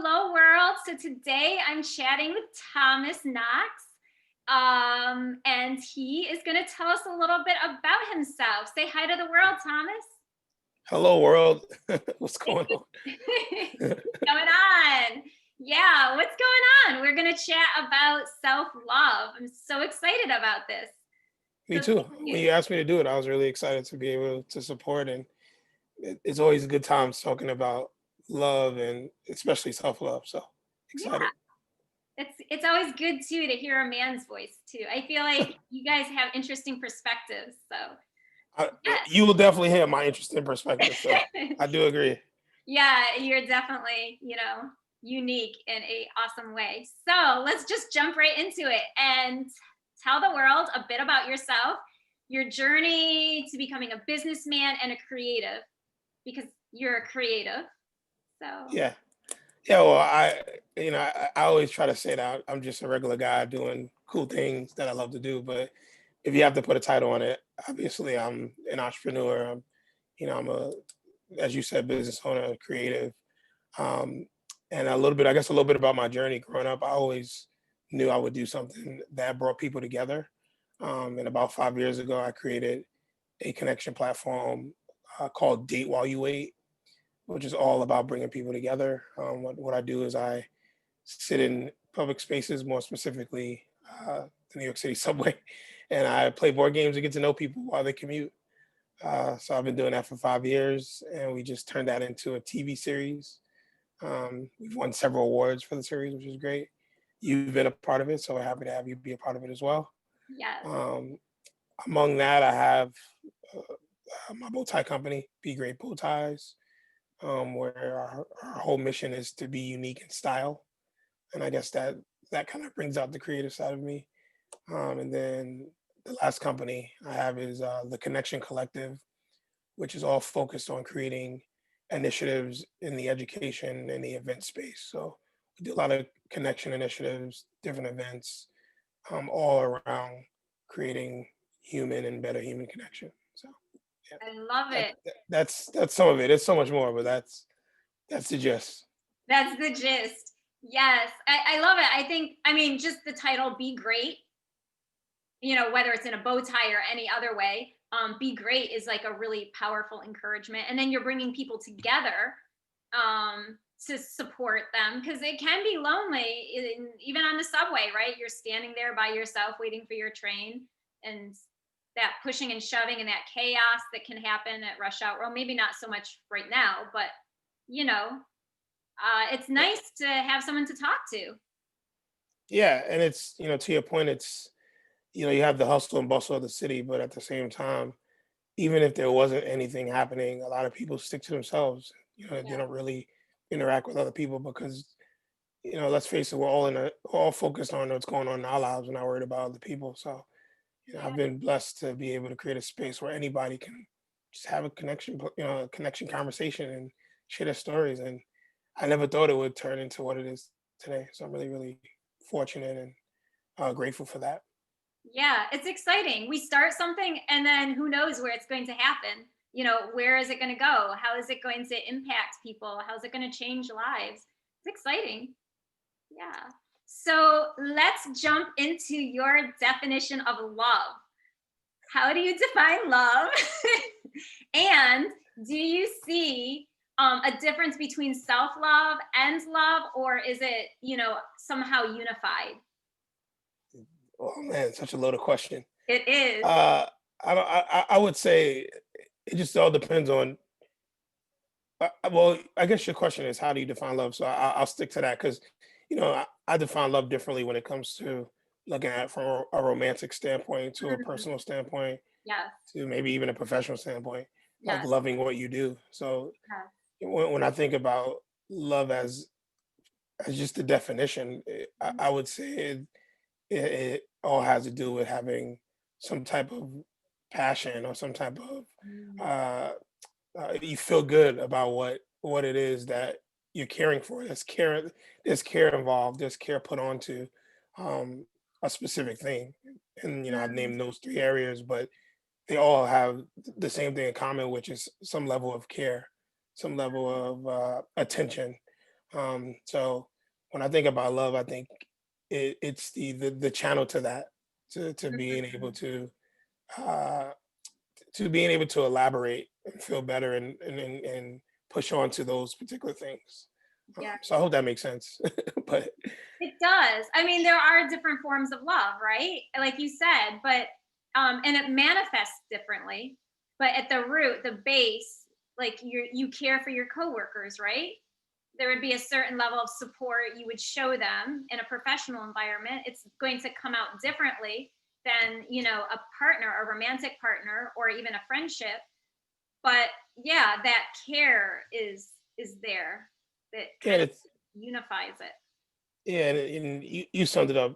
Hello, world. So today I'm chatting with Thomas Knox, and he is going to tell us a little bit about himself. Say hi to the world, Thomas. Hello, world. What's going on? What's going on? Yeah, what's going on? We're going to chat about self-love. I'm so excited about this. Me So too. thank When you. you asked me to do it, I was really excited to be able to support. And it's always a good time talking about love and especially self love. So Yeah, excited. it's always good too to hear a man's voice too. I feel like you guys have interesting perspectives. So You will definitely have my interesting perspective. So yes. I do agree. Yeah, you're definitely, unique in a awesome way. So let's just jump right into it and tell the world a bit about yourself, your journey to becoming a businessman and a creative, because you're a creative. So Yeah. Yeah. Well, I always try to say that I'm just a regular guy doing cool things that I love to do. But if you have to put a title on it, obviously I'm an entrepreneur. I'm a, as you said, business owner, creative. Um, and I guess a little bit about my journey growing up. I always knew I would do something that brought people together. And about 5 years ago, I created a connection platform called Date While You Wait, which is all about bringing people together. What I do is I sit in public spaces, more specifically the New York City subway, and I play board games and get to know people while they commute. So I've been doing that for 5 years, and we just turned that into a TV series. We've won several awards for the series, which is great. You've been a part of it, so we're happy to have you be a part of it as well. yes, Um, Among that, I have my bow tie company, Be Great Bow Ties, where our whole mission is to be unique in style, and I guess that kind of brings out the creative side of me. And then the last company I have is the Connection Collective, which is all focused on creating initiatives in the education and the event space. So we do a lot of connection initiatives, different events, all around creating human and better human connection. So yeah, I love it. that's some of it. It's so much more, but that's the gist. That's the gist. Yes, I love it. I mean, just the title, Be Great, whether it's in a bow tie or any other way, be great is like a really powerful encouragement. And then you're bringing people together to support them because it can be lonely, even on the subway, right? You're standing there by yourself waiting for your train, and that pushing and shoving and that chaos that can happen at rush hour. Well, maybe not so much right now, but you know, it's nice to have someone to talk to. Yeah, and it's to your point, it's you have the hustle and bustle of the city, but at the same time, even if there wasn't anything happening, a lot of people stick to themselves. They Yeah. don't really interact with other people because let's face it, we're all focused on what's going on in our lives. We're not worried about other people. So, Yeah. I've been blessed to be able to create a space where anybody can just have a connection, a connection conversation and share their stories. And I never thought it would turn into what it is today. So I'm really, really fortunate and grateful for that. Yeah, it's exciting. We start something and then who knows where it's going to happen. Where is it going to go? How is it going to impact people? How is it going to change lives? It's exciting. Yeah. So let's jump into your definition of love. How do you define love? And do you see a difference between self love and love, or is it, somehow unified? Oh man, such a loaded question. It is. Uh, I would say it just all depends on. Well, I guess your question is how do you define love? So I'll stick to that because, I define love differently when it comes to looking at it from a romantic standpoint to a Mhm. personal standpoint Yes. to maybe even a professional standpoint, like Yes. loving what you do. So Yes. when I think about love as just the definition, I would say it all has to do with having some type of passion or some type of Mhm. uh, you feel good about what it is that you're caring for. There's care involved. There's care put onto um, a specific thing, and I've Mhm. named those three areas, but they all have the same thing in common, which is some level of care, some level of attention. So when I think about love, I think it's the channel to that, to being able Mhm. uh, being able to elaborate and feel better and push on to those particular things. Yeah, So I hope that makes sense. But it does. I mean, there are different forms of love, right? Like you said, but and it manifests differently. But at the root, the base, like you care for your coworkers, right? There would be a certain level of support you would show them in a professional environment. It's going to come out differently than, a partner, a romantic partner, or even a friendship. But yeah, that care is there that yeah, kind of it's unifies it. yeah, and you summed it up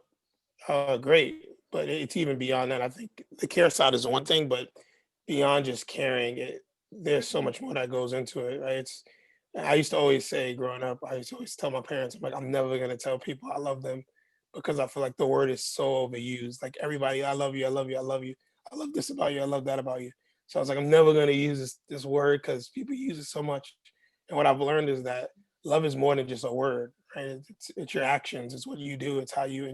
great. But it's even beyond that. I think the care side is one thing, but beyond just caring, there's so much more that goes into it. Right? I used to always say growing up, I used to always tell my parents, I'm like, I'm never gonna tell people I love them because I feel like the word is so overused. Like everybody, I love you, I love you, I love you, I love this about you, I love that about you. So I was like, I'm never gonna use this word because people use it so much. And what I've learned is that love is more than just a word, right? It's your actions, it's what you do, it's how you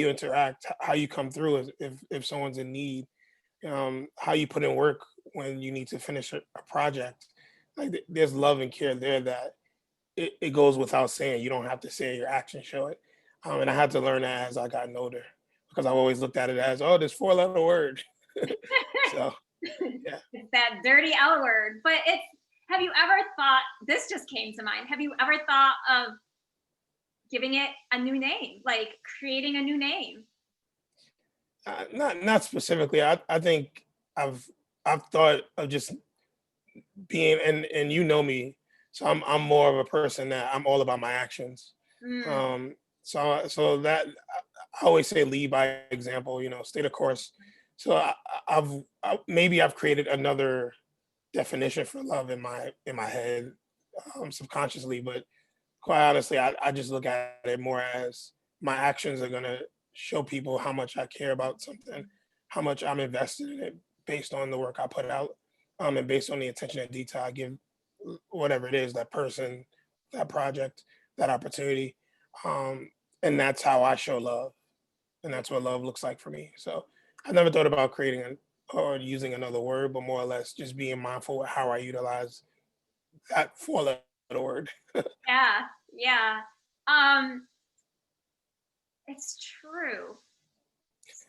interact, how you come through if someone's in need, how you put in work when you need to finish a project. Like there's love and care there that it goes without saying. You don't have to say it, your actions show it. And I had to learn that as I got older because I've always looked at it as, oh, this 4 letter word. So yeah. It's that dirty L word. But have you ever thought, this just came to mind, have you ever thought of giving it a new name, like creating a new name? Not specifically. I think I've I've thought of just being and you know me, so I'm more of a person that I'm all about my actions. Mm, So that I always say lead by example, stay the course. So maybe I've created another definition for love in my head, subconsciously, but quite honestly, I just look at it more as my actions are gonna show people how much I care about something, how much I'm invested in it based on the work I put out, and based on the attention and detail I give whatever it is, that person, that project, that opportunity. Um, and that's how I show love. And that's what love looks like for me. So I never thought about creating or using another word, but more or less just being mindful of how I utilize that 4 letter word. yeah, yeah. Um, it's true.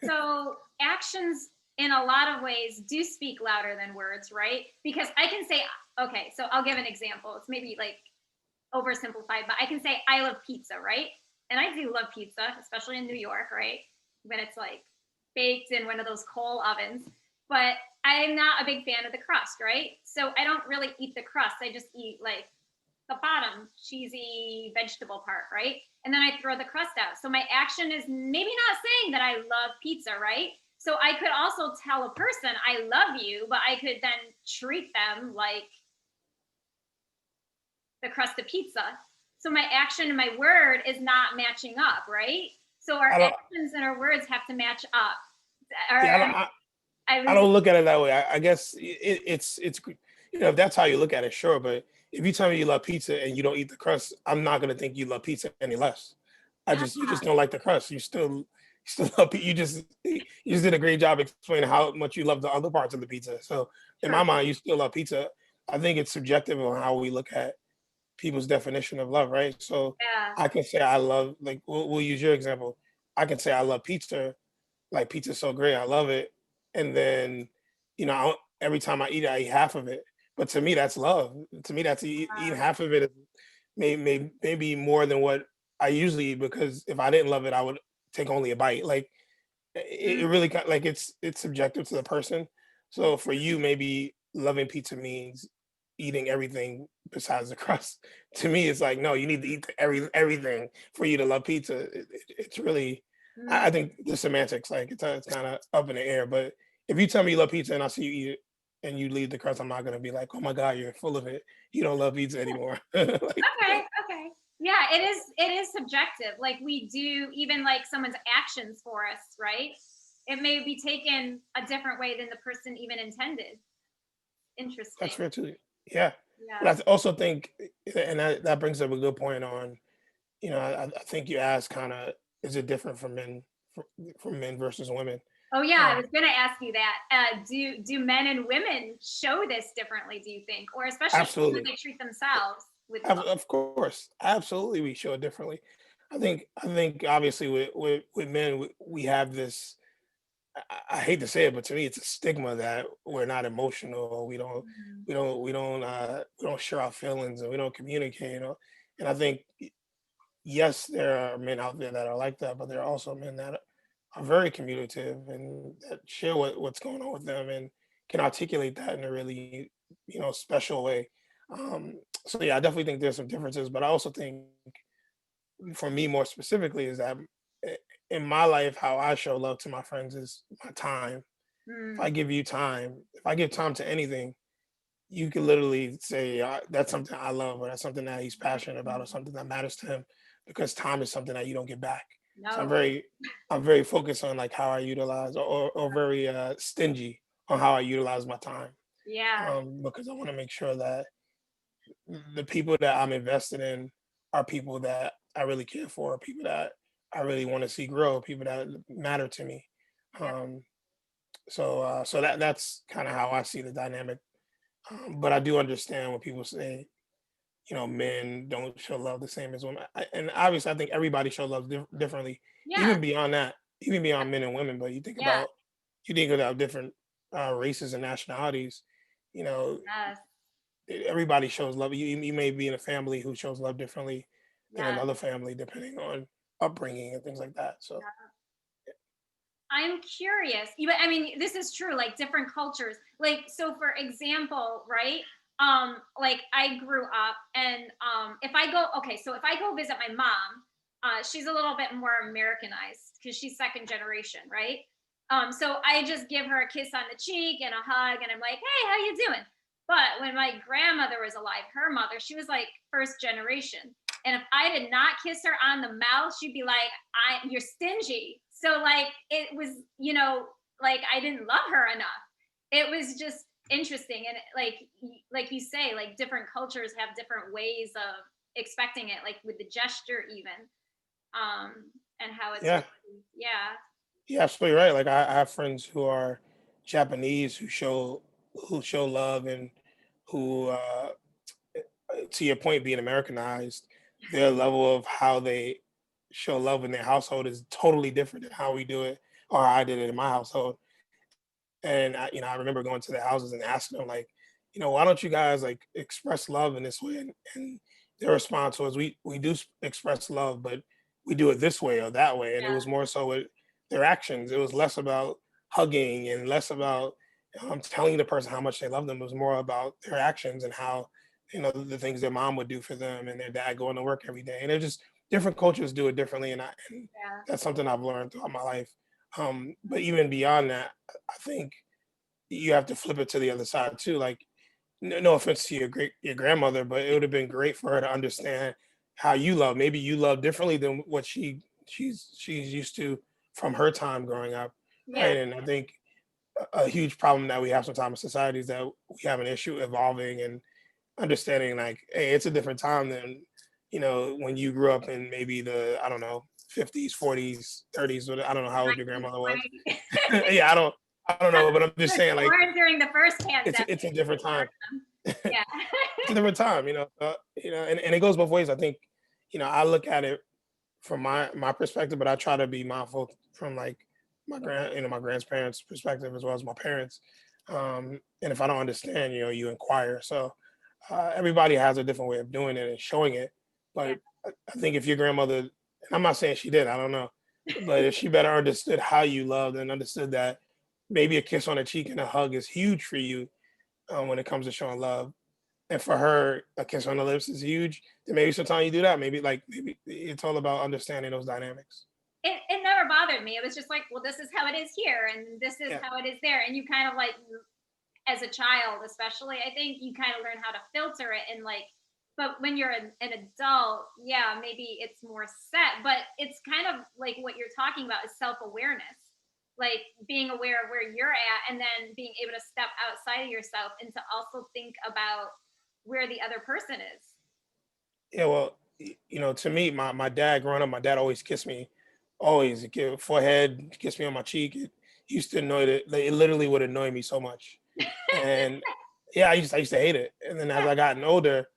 So actions in a lot of ways do speak louder than words, right? Because I can say, okay, so I'll give an example. It's maybe like oversimplified, but I can say I love pizza, right? And I do love pizza, especially in New York, right? When it's like baked in one of those coal ovens. But I'm not a big fan of the crust, right? So I don't really eat the crust. I just eat like the bottom cheesy vegetable part, right? And then I throw the crust out. So my action is maybe not saying that I love pizza, right? So I could also tell a person I love you, but I could then treat them like the crust of pizza. So my action and my word is not matching up, right? So our I don't. actions and our words have to match up. Or Yeah, I I lose. don't look at it that way. I guess it's if that's how you look at it, sure. But if you tell me you love pizza and you don't eat the crust, I'm not gonna think you love pizza any less. Yeah, You just don't like the crust. You still love you just did a great job explaining how much you love the other parts of the pizza. So in true. my mind, you still love pizza. I think it's subjective on how we look at people's definition of love, right? So Yeah. I can say I love, like we'll use your example. I can say I love pizza, like pizza's so great, I love it. And then, every time I eat half of it. But to me, that's love. To me, that's eating half of it is maybe more than what I usually eat because if I didn't love it, I would take only a bite. Like it Mm, really like it's subjective to the person. So for you, maybe loving pizza means eating everything besides the crust. To me, it's like no, you need to eat everything for you to love pizza. It's really, mm. I think the semantics like it's kind of up in the air. But if you tell me you love pizza and I see you eat it and you leave the crust, I'm not gonna be like, oh my god, you're full of it. You don't love pizza anymore. Like, Okay, okay. Yeah, it is subjective. Like we do even like someone's actions for us, right? It may be taken a different way than the person even intended. that's Interesting. fair too. Yeah. But Yeah. also think, and that brings up a good point on, I think you asked kind of, is it different from, from men versus women? Oh yeah, I Um, was gonna ask you that. Do men and women show this differently? Do you think, or especially how Absolutely. they treat themselves with love? Of course, absolutely, we show it differently. I think obviously with men we have this. I hate to say it, but to me it's a stigma that we're not emotional. Mhm. We don't share our feelings and we don't communicate. And I think yes, there are men out there that are like that, but there are also men that are very communicative and that share what's going on with them and can articulate that in a really special way. So yeah, I definitely think there's some differences, but I also think for me more specifically is that i- in my life, how I show love to my friends is my time. If I Mm, give you time, if I give time to anything, you can literally say that's something I love, or that's something that he's passionate about, or mhm. something that matters to him, because time is something that you don't get back. So No. I'm very focused on like how I utilize, or very stingy on how I utilize my time, Yeah. because I want to make sure that the people that I'm invested in are people that I really care for, people that I really want to see grow, people that matter to me. Yeah. Um, so that's kind of how I see the dynamic. But I do understand when people say, men don't show love the same as women. And obviously, I think everybody shows love differently, Yeah. even beyond that, even beyond men and women. But Yeah. you think about different races and nationalities. You know, Yes. everybody shows love. You may be in a family who shows love differently than Yes. another family, depending on upbringing and things like that. So I'm curious. I mean, this is true, like different cultures. Like, so for example, right? Like I grew up and if I go, okay, so if I go visit my mom, she's a little bit more Americanized because she's second generation, right? So I just give her a kiss on the cheek and a hug and I'm like, hey, how you doing? But when my grandmother was alive, her mother, she was like first generation. And if I did not kiss her on the mouth, she'd be like, you're stingy. So like it was, like I didn't love her enough. It was just interesting. And like you say, like different cultures have different ways of expecting it, like with the gesture even. And how it's yeah, really, yeah. you're absolutely right. Like I have friends who are Japanese who show love and who to your point, being Americanized, their level of how they show love in their household is totally different than how we do it, or how I did it in my household. And I remember going to their houses and asking them like, why don't you guys like express love in this way? And their response was, we do express love, but we do it this way or that way. And it was more so with their actions. It was less about hugging and less about telling the person how much they love them. It was more about their actions and how the things their mom would do for them and their dad going to work every day. And they're just different cultures do it differently, and Yeah. that's something I've learned throughout my life. But even beyond that, I think you have to flip it to the other side too. Like, no offense to your grandmother, but it would have been great for her to understand how you love. Maybe you love differently than what she's used to from her time growing up, Yeah. right? And I think a huge problem that we have sometimes in society is that we have an issue evolving and understanding like, hey, it's a different time than when you grew up in maybe the, I don't know, 50s, 40s, 30s. I don't know how old your grandmother was. 1920. Yeah, I don't know, but I'm just saying like Born during the first it's pandemic. it's a different time. Yeah. It's a different time, and it goes both ways. I think, I look at it from my perspective, but I try to be mindful from like my grandparents' perspective as well as my parents. And if I don't understand, you inquire. So everybody has a different way of doing it and showing it. Yeah. But I think if your grandmother, and I'm not saying she did, I don't know, but if she better understood how you loved and understood that maybe a kiss on the cheek and a hug is huge for you when it comes to showing love, and for her, a kiss on the lips is huge, then maybe sometimes you do that. Maybe it's all about understanding those dynamics. It never bothered me. It was just like, well, this is how it is here, and this is Yeah. how it is there. And you kind of like, as a child, especially, I think you kind of learn how to filter it and like, but when you're an adult, yeah, maybe it's more set, but it's kind of like what you're talking about is self awareness, like being aware of where you're at and then being able to step outside of yourself and to also think about where the other person is. Yeah, well, to me, my dad growing up, my dad always kissed me, always give forehead, kiss me on my cheek. It used to annoy it. Like, it literally would annoy me so much. And yeah, I used to hate it. And then as I gotten older,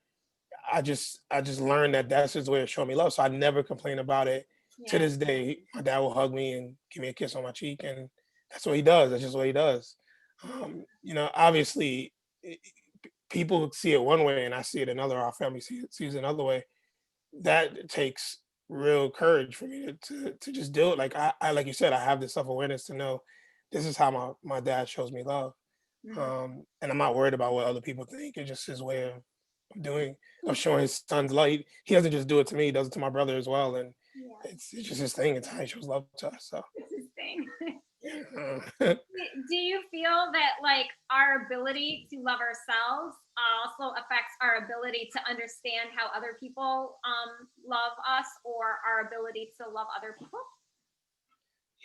I just learned that that's his way of showing me love. So I never complain about it. To Yeah. this day, my dad will hug me and give me a kiss on my cheek, and that's what he does. That's just what he does. Obviously, people see it one way, and I see it another. Our family sees it another way. That takes real courage for me to just do it. Like I like you said, I have this self awareness to know this is how my dad shows me love, Mhm. and I'm not worried about what other people think. It's just his way of doing of showing his son's light. He doesn't just do it to me; he does it to my brother as well, and Yeah. it's just his thing. It's how he shows love to us. So It's his thing. yeah. Do you feel that like our ability to love ourselves also affects our ability to understand how other people love us, or our ability to love other people?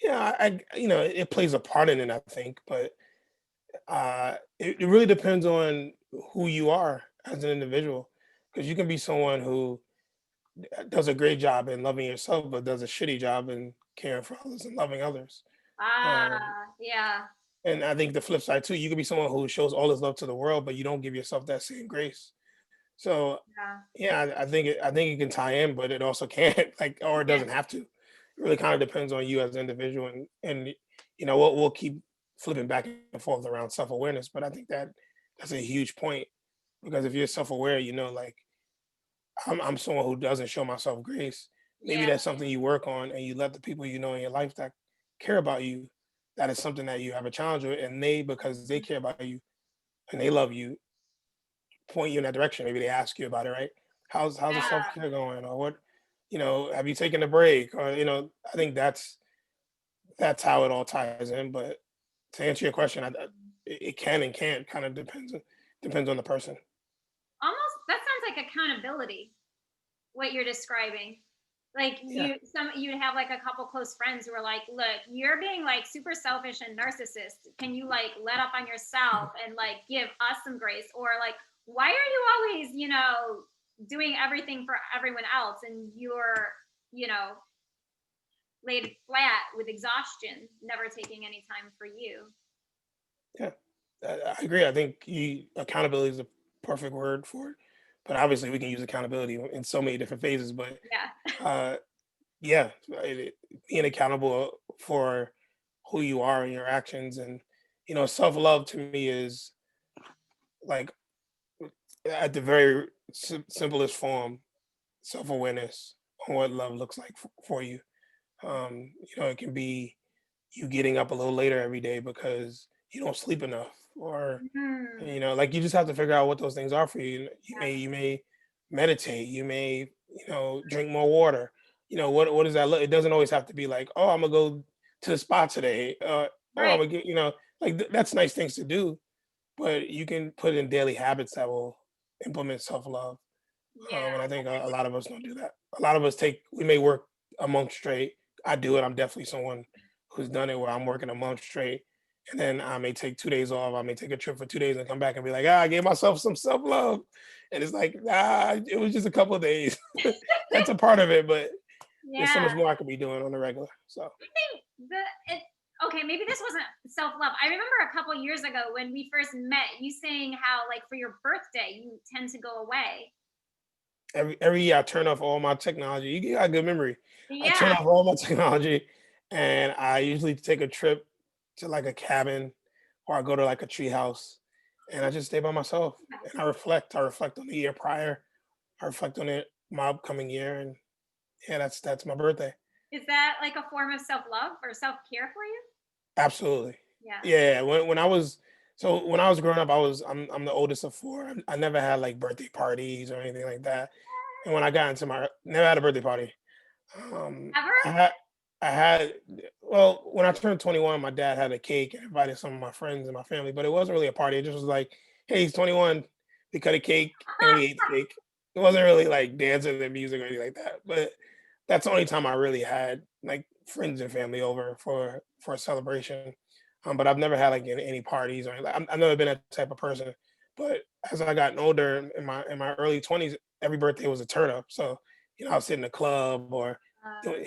Yeah, it plays a part in it, I think, but it really depends on who you are as an individual, because you can be someone who does a great job in loving yourself, but does a shitty job in caring for others and loving others. Um, Yeah. and I think the flip side too, you could be someone who shows all his love to the world, but you don't give yourself that same grace. So Yeah. yeah, I think it can tie in, but it also can't, like, or it Yeah. doesn't have to. It really kind of depends on you as an individual, and we'll keep flipping back and forth around self awareness, but I think that's a huge point, because if you're self aware, like I'm someone who doesn't show myself grace. Maybe Yeah. that's something you work on, and you let the people you know in your life that care about you. That is something that you have a challenge with, and because they care about you and they love you, point you in that direction. Maybe they ask you about it, right? How's the self care going, or what? Have you taken a break, or I think that's how it all ties in. But to answer your question, it can and can't, kind of depends on the person. Almost that sounds like accountability, what you're describing. Like Yeah. you'd have like a couple close friends who are like, look, you're being like super selfish and narcissist. Can you like let up on yourself and like give us some grace? Or like, why are you always, doing everything for everyone else and you're, you know, laid flat with exhaustion, never taking any time for you? Yeah, I agree. I think accountability is a perfect word for it. But obviously, we can use accountability in so many different phases. But Yeah. uh, yeah, being accountable for who you are and your actions, and self love to me is like at the very simplest form, self awareness on what love looks like for you. It can be you getting up a little later every day because you don't sleep enough, or Mm, like, you just have to figure out what those things are for you. yeah. You may meditate, you may drink more water. What does that look? It doesn't always have to be like, oh, I'm gonna go to the spa today. Oh, I'm Right. gonna get like, that's nice things to do, but you can put in daily habits that will implement self love. Yeah. And I think a lot of us don't do that. A lot of us we may work a month straight. I do it. I'm definitely someone who's done it where I'm working a month straight, and then I may take 2 days off. I may take a trip for 2 days and come back and be like, I gave myself some self love, and it's like, it was just a couple of days. That's a part of it, but there's so Yeah. much more I could be doing on the regular. So I think okay, maybe this wasn't self love. I remember a couple years ago when we first met, you saying how like for your birthday you tend to go away. every year I turn off all my technology. You got a good memory. I turn Yeah. off all my technology, and I usually take a trip to like a cabin, or I go to like a tree house, and I just stay by myself, and I reflect. I reflect on the year prior. I reflect on my upcoming year, and yeah, that's my birthday. Is that like a form of self love or self care for you? Absolutely. Yeah. Yeah. When I was growing up, I'm the oldest of four. I never had like birthday parties or anything like that. And when I got into my never had a birthday party. Ever? I had well, when I turned 21, my dad had a cake and invited some of my friends and my family, but it wasn't really a party. It just was like, hey, he's 21. We cut a cake and we ate the cake. It wasn't really like dancing and music or anything like that. But that's the only time I really had like friends and family over for a celebration. But I've never had like any parties or anything. I've never been that type of person. But as I gotten older in my early 20s, every birthday was a turn up. So, I was sitting in a club or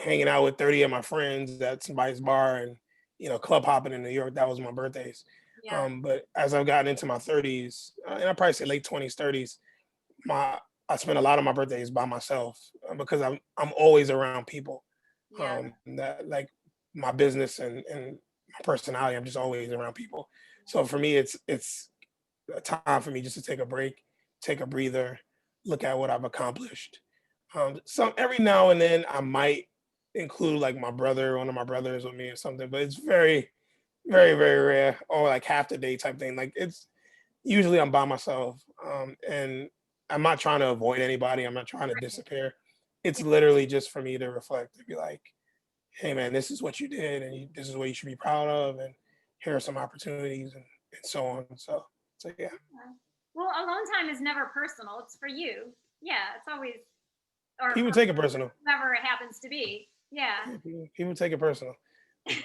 hanging out with 30 of my friends at somebody's bar and, club hopping in New York. That was my birthdays. Yeah. But as I've gotten into my 30s, and I probably say late 20s, 30s, my I spend a lot of my birthdays by myself because I'm always around people. Yeah. That like my business and my personality, I'm just always around people. So for me, it's a time for me just to take a break, take a breather, look at what I've accomplished. Some every now and then I might include like my brother, one of my brothers with me or something, but it's very, very, very rare or like half the day type thing. Like it's usually I'm by myself, and I'm not trying to avoid anybody. I'm not trying to Right. disappear. It's literally just for me to reflect, to be like, "Hey, man, this is what you did, and this is what you should be proud of, and here are some opportunities, and so on." So yeah, Yeah. Well, alone time is never personal. It's for you. Yeah, it's always or people for take it personal. whoever it happens to be. Yeah. Yeah, people take it personal.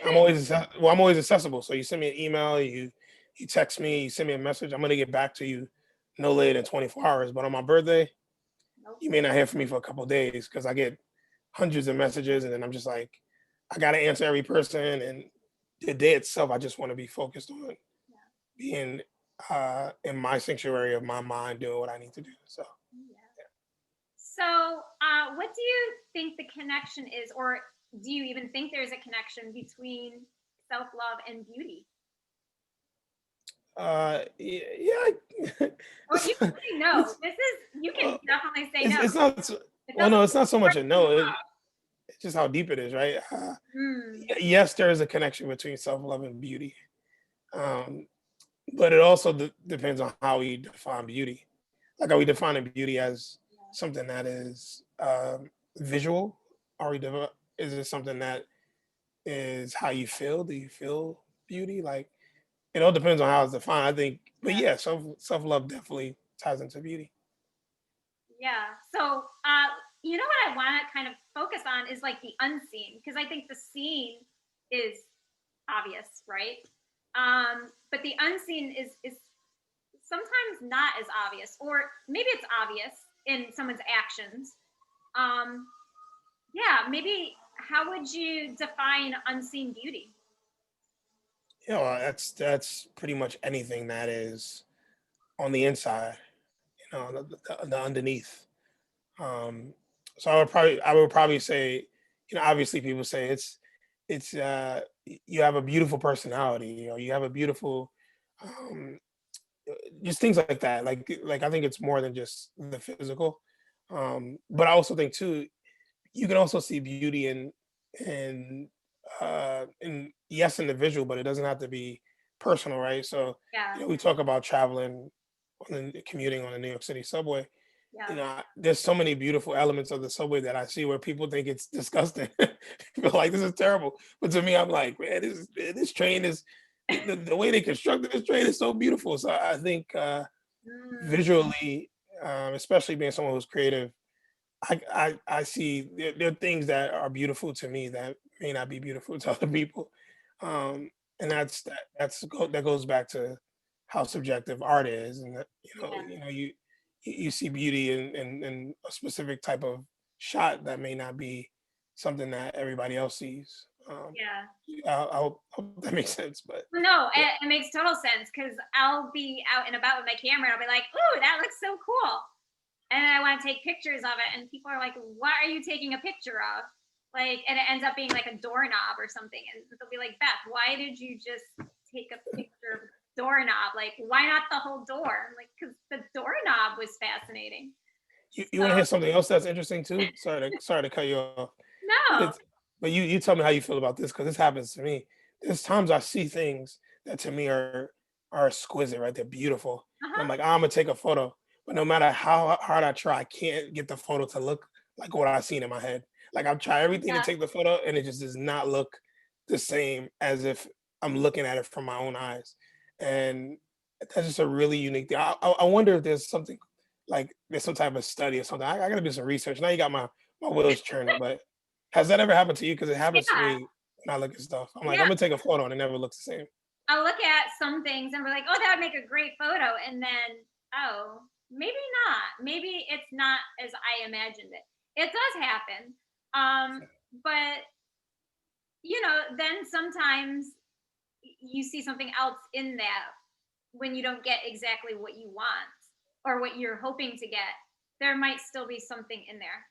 I'm always accessible. So you send me an email, you text me, you send me a message. I'm gonna get back to you no later than 24 hours. But on my birthday, Nope. you may not hear from me for a couple of days because I get hundreds of messages, and then I'm just like, I gotta answer every person. And the day itself, I just want to be focused on Yeah. being in my sanctuary of my mind, doing what I need to do. So Yeah. So, what do you think the connection is, or do you even think there's a connection between self love and beauty? yeah, Or you it's, can say no. it's, This is you can definitely say no. it's not It well, doesn't no, it's not so much hurt a to no. love. It's just how deep it is, right? Mm, Yes, there is a connection between self-love and beauty, um, but it also depends on how we define beauty. Like, are we defining beauty as yeah. something that is visual? Are we? Is it something that is how you feel? Do you feel beauty? Like, it all depends on how it's defined. I think, but Yeah. yeah, self-love definitely ties into beauty. Yeah. So, you know what I want to kind of focus on is like the unseen, because I think the seen is obvious, right? But the unseen is sometimes not as obvious, or maybe it's obvious in someone's actions. Um, yeah, maybe how would you define unseen beauty? That's pretty much anything that is on the inside, the underneath. Um, so I would probably say, obviously people say you have a beautiful personality, you have a beautiful, um, just things like that. Like I think it's more than just the physical. But I also think too, you can also see beauty in yes in the visual, but it doesn't have to be personal, right? So, Yeah, we talk about traveling commuting on the New York City subway. yeah, There's so many beautiful elements of the subway that I see where people think it's disgusting. People are like, this is terrible. But to me, I'm like, man, this train is the way they constructed this train is so beautiful. So I think mm, visually, especially being someone who's creative, I see there are things that are beautiful to me that may not be beautiful to other people. Um, and that goes back to how subjective art is, and that, yeah, you see beauty in a specific type of shot that may not be something that everybody else sees. yeah. I hope that makes sense, but Well, no, yeah, it makes total sense because I'll be out and about with my camera and I'll be like, "Ooh, that looks so cool," and then I want to take pictures of it, and people are like, "What are you taking a picture of?" Like, and it ends up being like a doorknob or something, and they'll be like, "Beth, why did you just take a picture of a doorknob? Like, why not the whole door?" I'm like, "Because the doorknob was fascinating." you want to hear something else that's interesting too? Sorry to cut you off. But No, you tell me how you feel about this because this happens to me. There's times I see things that to me are exquisite, right? They're beautiful, and I'm uh-huh, like, I'm gonna take a photo. But no matter how hard I try, I can't get the photo to look like what I seen in my head. Like I've tried everything to yeah, take the photo, and it just does not look the same as if I'm looking at it from my own eyes. And that's just a really unique thing. I wonder if there's something like there's some type of study or something. I gotta do some research. Now you got my wheels churning, but has that ever happened to you? Because it happens to yeah, me when I look at stuff. I'm like, yeah. I'm gonna take a photo and it never looks the same. I'll look at some things and we're like, "Oh, that would make a great photo," and then oh, maybe not. Maybe it's not as I imagined it. It does happen. But then sometimes you see something else in that when you don't get exactly what you want or what you're hoping to get. There might still be something in there.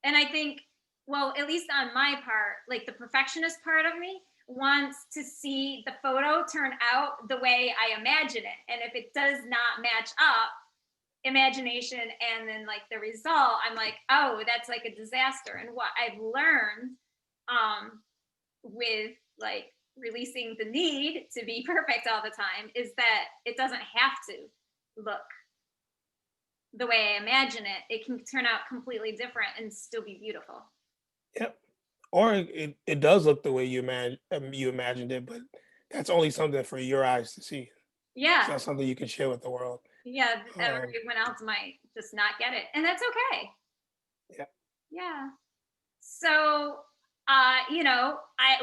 And I think, well, at least on my part, like the perfectionist part of me wants to see the photo turn out the way I imagine it. And if it does not match up, imagination and then like the result, I'm like, oh, that's like a disaster. And what I've learned um with like releasing the need to be perfect all the time is that it doesn't have to look the way I imagine it. It can turn out completely different and still be beautiful. Yep. Or it does look the way you imagined it, but that's only something for your eyes to see. It's Yeah. not something you can share with the world. Yeah. Um, Everyone else might just not get it. And that's okay. yeah. Yeah. So, I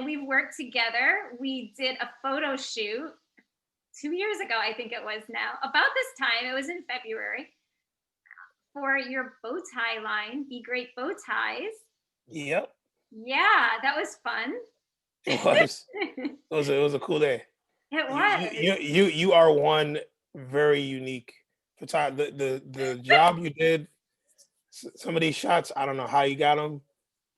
we've worked together. We did a photo shoot 2 years ago, I think it was now. About this time, it was in February for your bow tie line, Be Great Bow Ties. Yep. Yeah, that was fun. It was. It was a cool day. It was. You are one very unique photographer. The job you did, some of these shots, I don't know how you got them,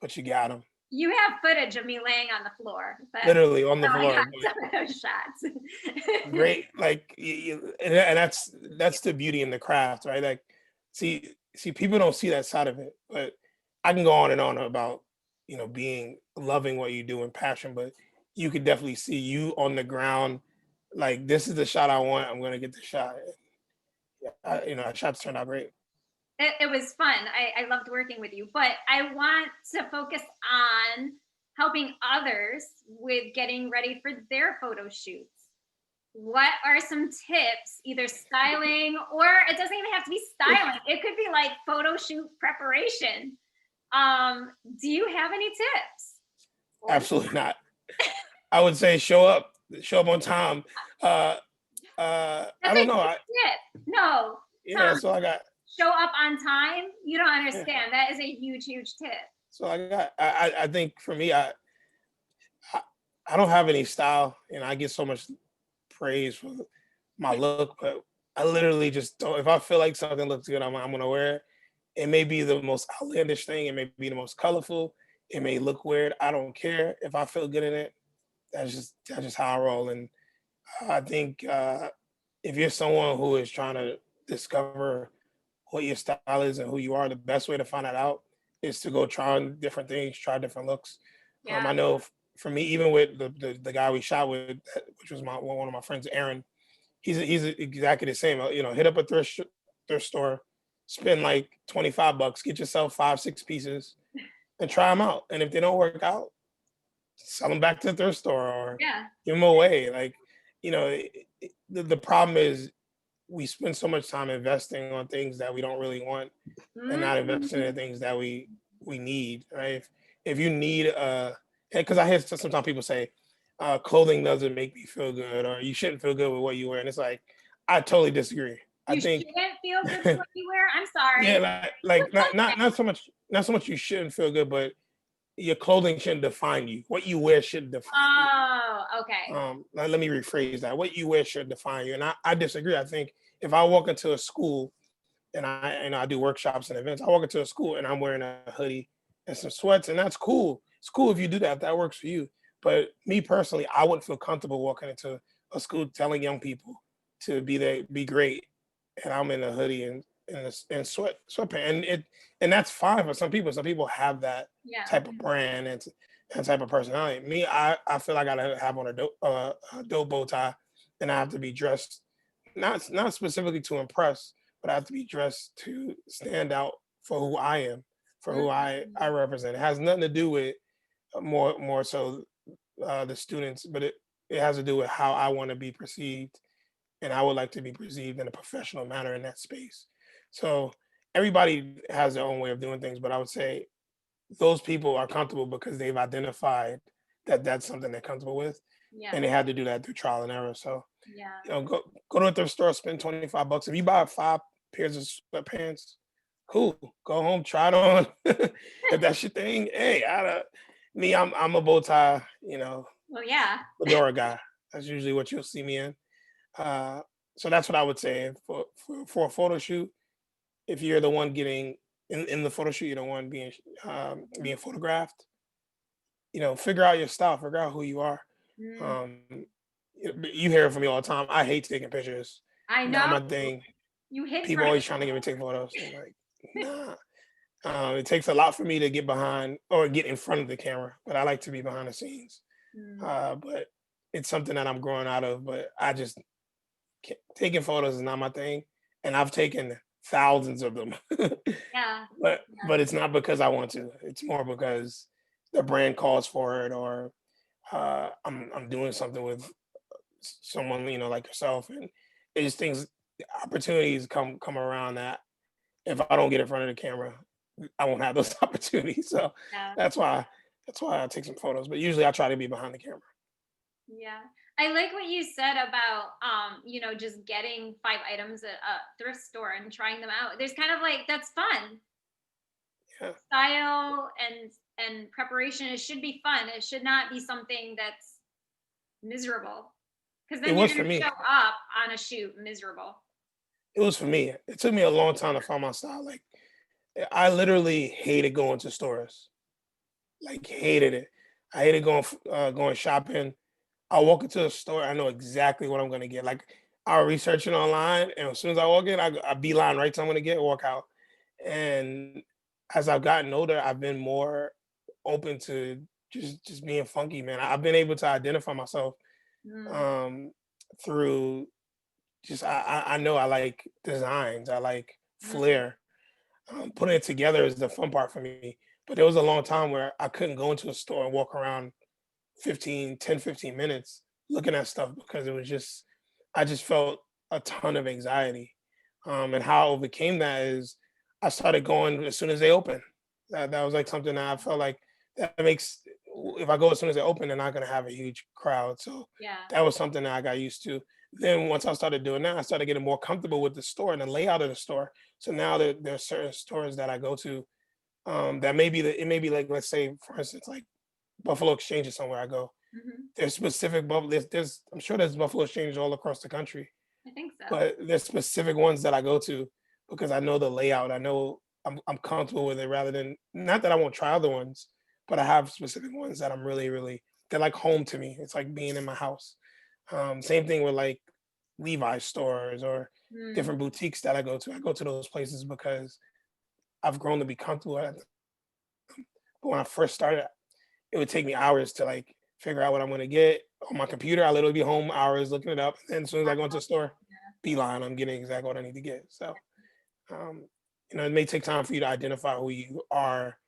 but you got them You have footage of me laying on the floor, but literally on the how I floor. got But some of those shots. great, like and that's the beauty in the craft, right? Like, see, people don't see that side of it, but I can go on and on about being loving what you do and passion, but you could definitely see you on the ground, like this is the shot I want. I'm gonna get the shot. Yeah, shots turned out great. It was fun. I loved working with you, but I want to focus on helping others with getting ready for their photo shoots. What are some tips, either styling or it doesn't even have to be styling, it could be like photo shoot preparation. Do you have any tips for me? Absolutely not. I would say show up on time. Uh, I That's a don't know. huge tip. No, Yeah, Tom, so I got. show up on time. You don't Yeah, understand. That is a huge tip. so I got. I think for me, I I don't have any style, and I get so much praise for my look, but I literally just don't. If I feel like something looks good, I'm gonna wear it. It may be the most outlandish thing. It may be the most colorful. It may look weird. I don't care. If I feel good in it, that's just how I roll. And I think if you're someone who is trying to discover what your style is and who you are, the best way to find that out is to go try on different things, try different looks. Yeah. I know for me, even with the guy we shot with, which was one of my friends, Aaron, he's exactly the same. Hit up a thrift store, spend like $25, get yourself 5 6 pieces, and try them out. And if they don't work out, sell them back to the thrift store or Yeah. give them away. Like, the problem is we spend so much time investing on things that we don't really want and not investing in Mhm. the things that we need, right? If you need because I hear sometimes people say clothing doesn't make me feel good or you shouldn't feel good with what you wear, and it's like I totally disagree. I You think shouldn't feel good with what you wear. I'm sorry. yeah, like not so much you shouldn't feel good, but your clothing shouldn't define you. What you wear should define you. Oh, okay. Let me rephrase that. What you wear should define you. And I disagree. I think if I walk into a school and I do workshops and events, I walk into a school and I'm wearing a hoodie and some sweats, and that's cool. It's cool if you do that, if that works for you. But me personally, I wouldn't feel comfortable walking into a school telling young people to be great, and I'm in a hoodie and sweatpants, and that's fine for some people. Some people have that Yeah. type of brand and type of personality. Me, I feel like I gotta have on a dope bow tie, and I have to be dressed not specifically to impress, but I have to be dressed to stand out for who I am, for who I Mhm. represent. It has nothing to do with more so the students, but it has to do with how I want to be perceived, and I would like to be perceived in a professional manner in that space. So everybody has their own way of doing things, but I would say those people are comfortable because they've identified that that's something they're comfortable with. Yeah. and they had to do that through trial and error. So, Yeah. go to a thrift store, spend $25. If you buy 5 pairs of sweatpants, cool. Go home, try it on. If that's your thing, hey, I'm a bow tie, Well, yeah. fedora guy. That's usually what you'll see me in. Uh, so that's what I would say for a photo shoot. If you're the one getting in the photo shoot, you're the one being photographed. Figure out your style, figure out who you are. Mm, Um, you hear it from me all the time. I hate taking pictures. I Not know my thing. you hit People right. always trying to get me to take photos. I'm like, nah. It takes a lot for me to get behind or get in front of the camera, but I like to be behind the scenes. Mm, But it's something that I'm growing out of. But I just taking photos is not my thing, and I've taken thousands of them. yeah. But it's not because I want to. It's more because the brand calls for it, or I'm doing something with someone like yourself, and it's things opportunities come around that if I don't get in front of the camera, I won't have those opportunities. So Yeah. that's why that's why I take some photos. But usually I try to be behind the camera. Yeah. I like what you said about just getting 5 items at a thrift store and trying them out. There's kind of like that's fun. Yeah, Style and preparation, it should be fun. It should not be something that's miserable. Because it then you're was gonna for me. show up on a shoot miserable. It was for me. It took me a long time to find my style. Like I literally hated going to stores. Like hated it. I hated going shopping. I walk into a store, I know exactly what I'm gonna get. Like I'll research it online, and as soon as I walk in, I beeline right to I'm gonna get, walk out. And as I've gotten older, I've been more open to just being funky, man. I've been able to identify myself Mm, um, through just I know I like designs, I like mm, flair. Putting it together is the fun part for me. But there was a long time where I couldn't go into a store and walk around 15 minutes looking at stuff because I just felt a ton of anxiety. And how I overcame that is I started going as soon as they open. That was like something that I felt like that makes if I go as soon as they open, they're not gonna have a huge crowd. So yeah. that was something that I got used to. Then once I started doing that, I started getting more comfortable with the store and the layout of the store. So now there are certain stores that I go to that it may be like, let's say for instance like Buffalo Exchange is somewhere I go. Mhm. There's specific bubble. There's I'm sure there's Buffalo Exchange all across the country, I think so. but there's specific ones that I go to because I know the layout. I know I'm comfortable with it rather than not that I won't try other ones, but I have specific ones that I'm really they're like home to me. It's like being in my house. Same thing with like Levi's stores or Mm, different boutiques that I go to. I go to those places because I've grown to be comfortable at them. But when I first started, it would take me hours to like figure out what I'm gonna get on my computer. I literally be home hours looking it up. And as soon as I go into the store, beeline, I'm getting exactly what I need to get. So, um, it may take time for you to identify who you are,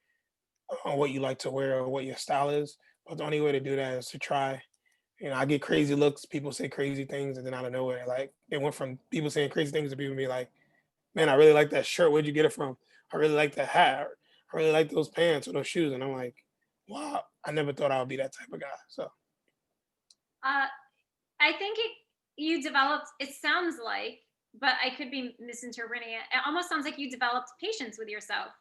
what you like to wear, or what your style is. But the only way to do that is to try. I get crazy looks. People say crazy things, and then out of nowhere, like it went from people saying crazy things to people be like, "Man, I really like that shirt. Where'd you get it from? I really like that hat. I really like those pants or those shoes." And I'm like, "Wow, I never thought I would be that type of guy." So. uh, I think you developed. It sounds like, but I could be misinterpreting it. It almost sounds like you developed patience with yourself.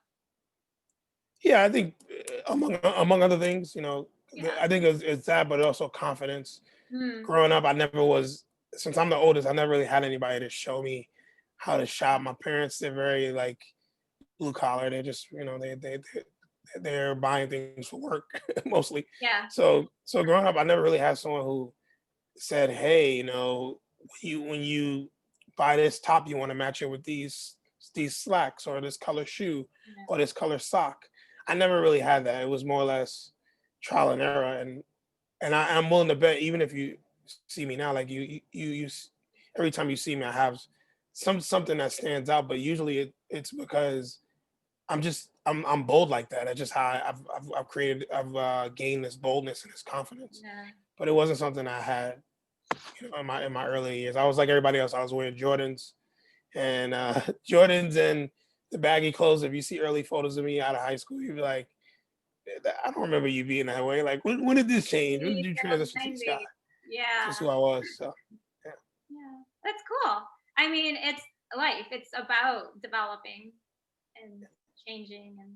Yeah, I think among other things, Yeah. I think it's that, but also confidence. Mm, Growing up, I never was since I'm the oldest, I never really had anybody to show me how to shop. My parents, they're very like blue collar. They're just, they're buying things for work mostly. yeah. So growing up, I never really had someone who said, "Hey, when you buy this top, you want to match it with these slacks or this color shoe Yeah. or this color sock." I never really had that. It was more or less trial and error, and I'm willing to bet even if you see me now, like every time you see me, I have something that stands out. But usually it's because I'm bold like that. That's just how I've gained this boldness and this confidence. Yeah. But it wasn't something I had in my early years. I was like everybody else. I was wearing Jordans and Jordans and the baggy clothes. If you see early photos of me out of high school, you'd be like, I don't remember you being that way. Like, when did this change? When did you transition to the sky? Yeah. just who I was. So yeah, Yeah. That's cool. I mean, it's life. It's about developing and changing and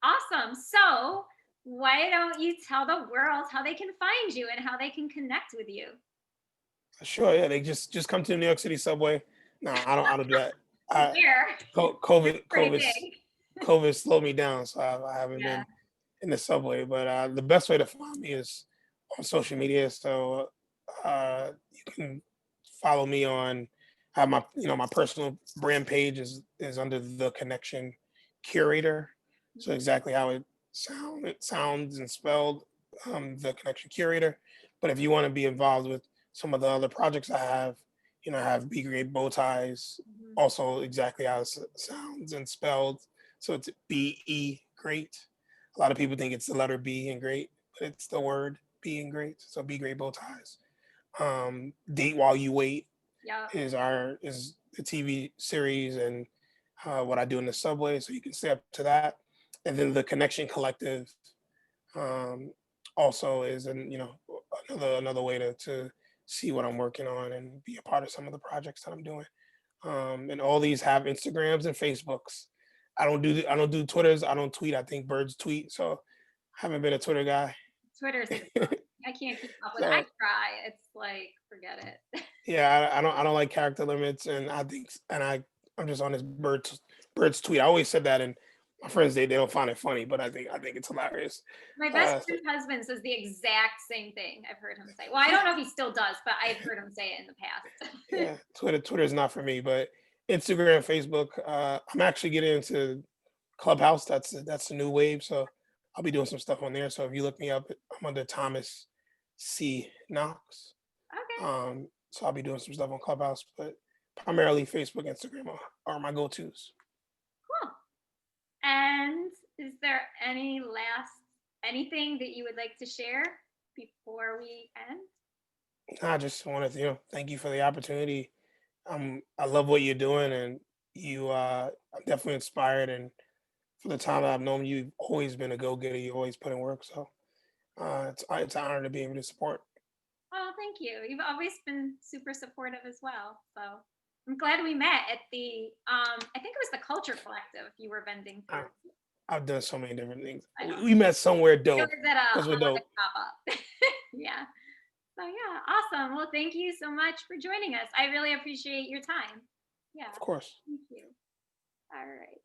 awesome. So, why don't you tell the world how they can find you and how they can connect with you? sure. Yeah, they just come to the New York City subway. No, I don't do that. I Where? It's COVID pretty COVID big. COVID slowed me down, so I haven't Yeah. been in the subway. But the best way to find me is on social media. So you can follow me on have my my personal brand page is under the connection curator. So Mhm. exactly how it sounds and spelled, the connection curator. But if you want to be involved with some of the other projects I have, I have B grade bow ties, Mhm. also exactly how it sounds and spelled. So it's BE great. A lot of people think it's the letter B in great, but it's the word B in great. So B great bow ties. Date While You Wait Yep. is the TV series and what I do in the subway, so you can stay up to that. And then the Connection Collective um, also is another way to see what I'm working on and be a part of some of the projects that I'm doing. And all these have Instagrams and Facebooks. I don't do Twitters. I don't tweet. I think birds tweet, so I haven't been a Twitter guy. Twitter's exhausting. I can't keep up with it. I So try. It's like, forget it. yeah, I don't like character limits, and I'm just on this birds tweet. I always said that, and my friends they don't find it funny, but I think it's hilarious. My best So, friend's husband says the exact same thing. I've heard him say. Well, I don't know if he still does, but I've heard him say it in the past. yeah, Twitter is not for me, but Instagram, Facebook. I'm actually getting into Clubhouse. That's the new wave, so I'll be doing some stuff on there. So if you look me up, I'm under Thomas C. Knox. Okay, So I'll be doing some stuff on Clubhouse, but primarily Facebook, Instagram are my go-tos. cool. And is there anything that you would like to share before we end? I just wanted to, thank you for the opportunity. I love what you're doing, and I'm definitely inspired. And for the time that I've known you, you've always been a go-getter. You always put in work, so it's an honor to be able to support. Oh, thank you. You've always been super supportive as well. So I'm glad we met at the I think it was the Culture Collective you were vending I, through. I've done so many different things. I We, know. we met somewhere It dope. was at a Those were haunted dope, pop-up. Yeah. So yeah, awesome. Well, thank you so much for joining us. I really appreciate your time. Yeah, of course. thank you. All right.